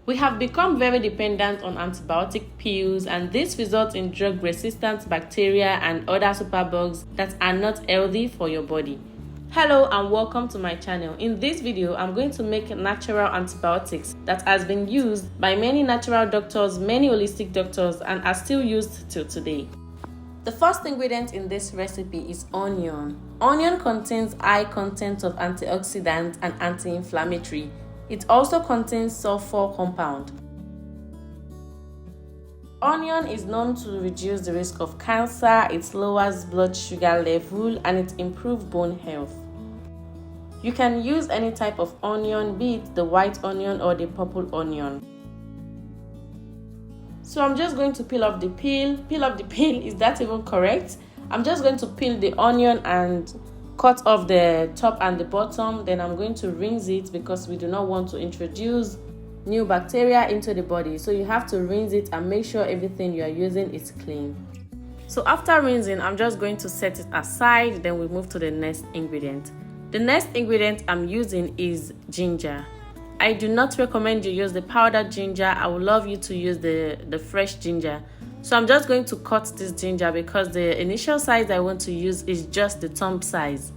We have become very dependent on antibiotic pills, and this results in drug-resistant bacteria and other superbugs that are not healthy for your body. Hello and welcome to my channel. In this video, I'm going to make natural antibiotics that has been used by many natural doctors, many holistic doctors, and are still used till today. The first ingredient in this recipe is onion. Onion contains high content of antioxidants and anti-inflammatory. It also contains sulfur compound. Onion is known to reduce the risk of cancer, it lowers blood sugar level, and it improves bone health. You can use any type of onion, be it the white onion or the purple onion. So I'm just going to peel off the peel. Peel off the peel, is that even correct? I'm just going to peel the onion and cut off the top and the bottom. Then I'm going to rinse it because we do not want to introduce new bacteria into the body. So you have to rinse it and make sure everything you are using is clean. So after rinsing, I'm just going to set it aside. Then we move to the next ingredient. The next ingredient I'm using is ginger. I do not recommend you use the powdered ginger. I would love you to use the fresh ginger. So I'm just going to cut this ginger because the initial size I want to use is just the thumb size.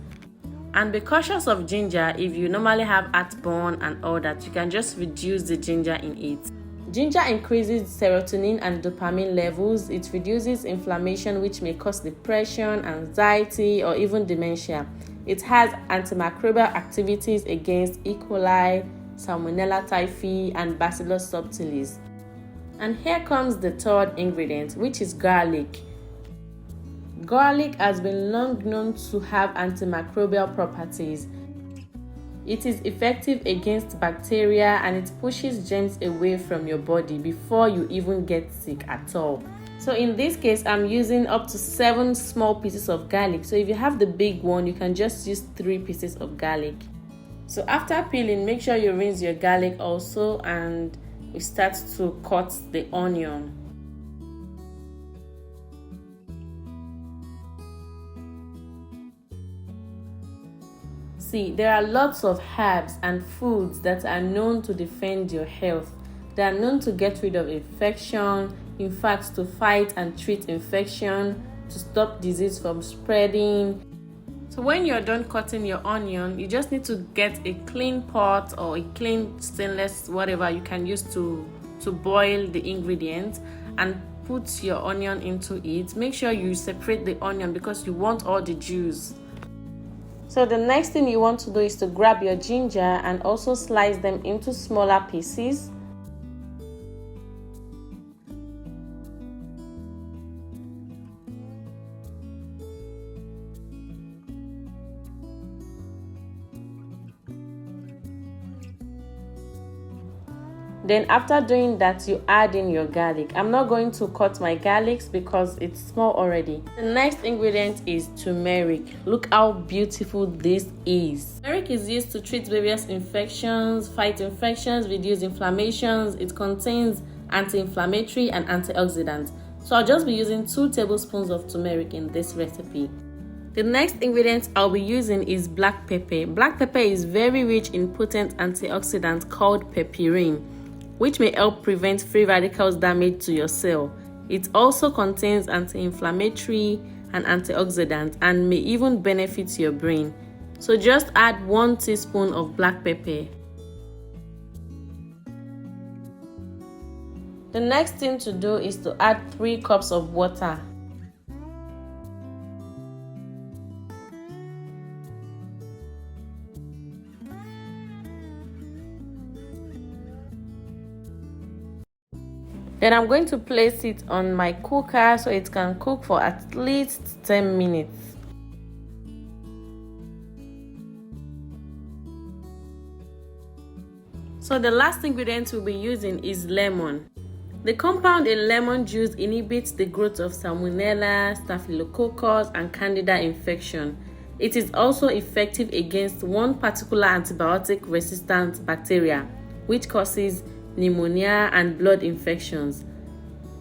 And be cautious of ginger. If you normally have heartburn and all that, you can just reduce the ginger in it. Ginger increases serotonin and dopamine levels. It reduces inflammation, which may cause depression, anxiety, or even dementia. It has antimicrobial activities against E. coli, Salmonella typhi, and Bacillus subtilis. And here comes the third ingredient, which is garlic. Garlic has been long known to have antimicrobial properties. It is effective against bacteria and it pushes germs away from your body before you even get sick at all. So in this case, I'm using up to 7 small pieces of garlic. So if you have the big one, you can just use 3 pieces of garlic. So after peeling, make sure you rinse your garlic also, and we start to cut the onion. See, there are lots of herbs and foods that are known to defend your health. They are known to get rid of infection, in fact, to fight and treat infection, to stop disease from spreading. So when you're done cutting your onion, you just need to get a clean pot or a clean stainless whatever you can use to boil the ingredients and put your onion into it. Make sure you separate the onion because you want all the juice. So the next thing you want to do is to grab your ginger and also slice them into smaller pieces. Then after doing that, you add in your garlic. I'm not going to cut my garlics because it's small already. The next ingredient is turmeric. Look how beautiful this is. Turmeric is used to treat various infections, fight infections, reduce inflammations. It contains anti-inflammatory and antioxidants. So I'll just be using 2 tablespoons of turmeric in this recipe. The next ingredient I'll be using is black pepper. Black pepper is very rich in potent antioxidant called pepperine, which may help prevent free radicals damage to your cell. It also contains anti-inflammatory and antioxidants and may even benefit your brain. So just add 1 teaspoon of black pepper. The next thing to do is to add 3 cups of water. Then I'm going to place it on my cooker so it can cook for at least 10 minutes. So the last ingredient we'll be using is lemon. The compound in lemon juice inhibits the growth of Salmonella, Staphylococcus, and Candida infection. It is also effective against one particular antibiotic-resistant bacteria, which causes pneumonia and blood infections.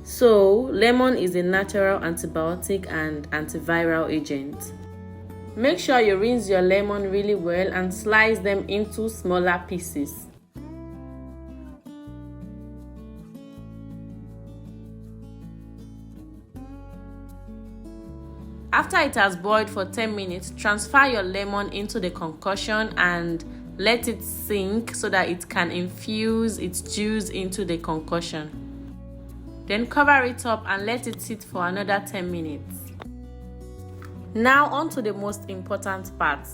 So, lemon is a natural antibiotic and antiviral agent. Make sure you rinse your lemon really well and slice them into smaller pieces. After it has boiled for 10 minutes, transfer your lemon into the concoction and let it sink so that it can infuse its juice into the concoction. Then cover it up and let it sit for another 10 minutes. Now on to the most important part.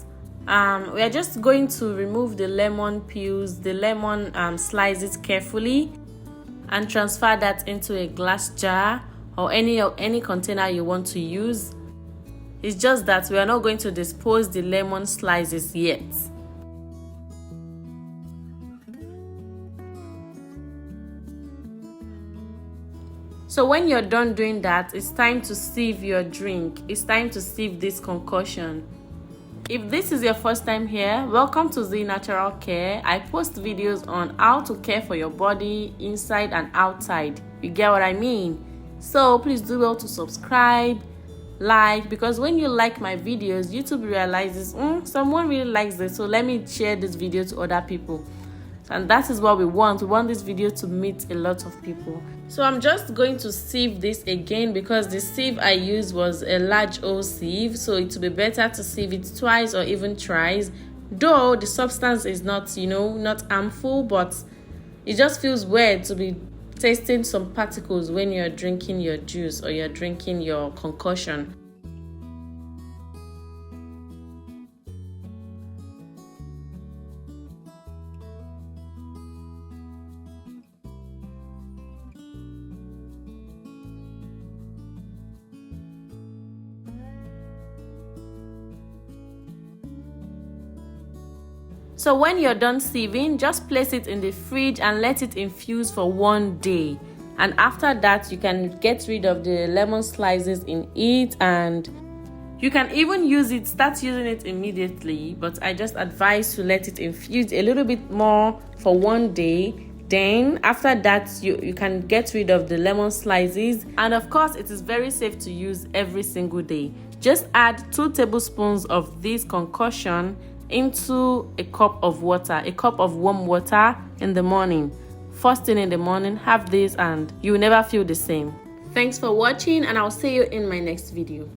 We are just going to remove the lemon peels, the lemon slices carefully, and transfer that into a glass jar or any container you want to use. It's just that we are not going to dispose the lemon slices yet. So when you're done doing that, it's time to sieve your drink. It's time to sieve this concoction. If this is your first time here, welcome to Z Natural Care. I post videos on how to care for your body inside and outside. You get what I mean? So please do well to subscribe, like, because when you like my videos, YouTube realizes someone really likes this, so let me share this video to other people. And that is what we want. We want this video to meet a lot of people. So I'm just going to sieve this again because the sieve I used was a large O sieve, so it will be better to sieve it twice or even thrice. Though the substance is not, not harmful, but it just feels weird to be tasting some particles when you're drinking your juice or you're drinking your concoction. So when you're done sieving, just place it in the fridge and let it infuse for 1 day. And after that, you can get rid of the lemon slices in it, and you can even start using it immediately. But I just advise to let it infuse a little bit more for 1 day. Then after that, you can get rid of the lemon slices. And of course, it is very safe to use every single day. Just add 2 tablespoons of this concoction into a cup of water, a cup of warm water in the morning. First thing in the morning, have this and you will never feel the same. Thanks for watching, and I'll see you in my next video.